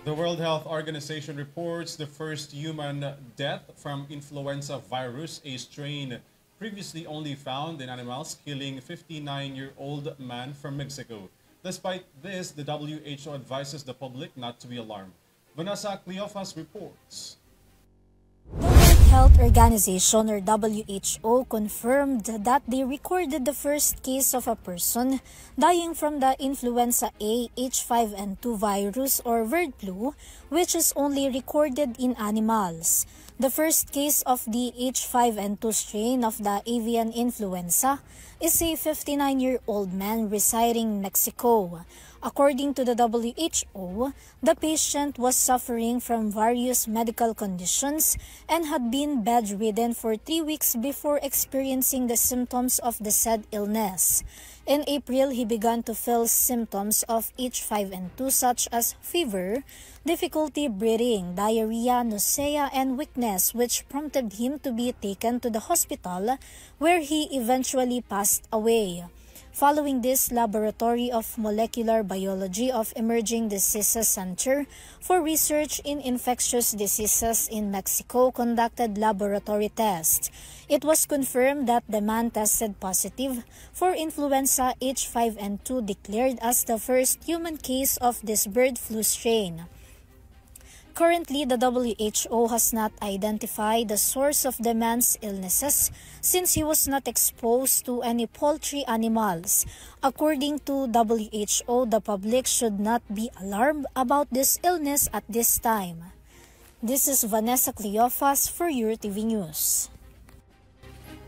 The World Health Organization reports the first human death from influenza virus, a strain previously only found in animals, killing a 59-year-old man from Mexico. Despite this, the WHO advises the public not to be alarmed. Vanessa Cleofas reports. The World Health Organization or WHO confirmed that they recorded the first case of a person dying from the influenza A H5N2 virus or bird flu, which is only recorded in animals. The first case of the H5N2 strain of the avian influenza is a 59-year-old man residing in Mexico. According to the WHO, the patient was suffering from various medical conditions and had been bedridden for 3 weeks before experiencing the symptoms of the said illness. In April, he began to feel symptoms of H5N2 such as fever, difficulty breathing, diarrhea, nausea, and weakness, which prompted him to be taken to the hospital where he eventually passed away. Following this, Laboratory of Molecular Biology of Emerging Diseases Center for Research in Infectious Diseases in Mexico conducted laboratory tests. It was confirmed that the man tested positive for influenza H5N2, declared as the first human case of this bird flu strain. Currently, the WHO has not identified the source of the man's illnesses since he was not exposed to any poultry animals. According to WHO, the public should not be alarmed about this illness at this time. This is Vanessa Cleofas for EuroTV News.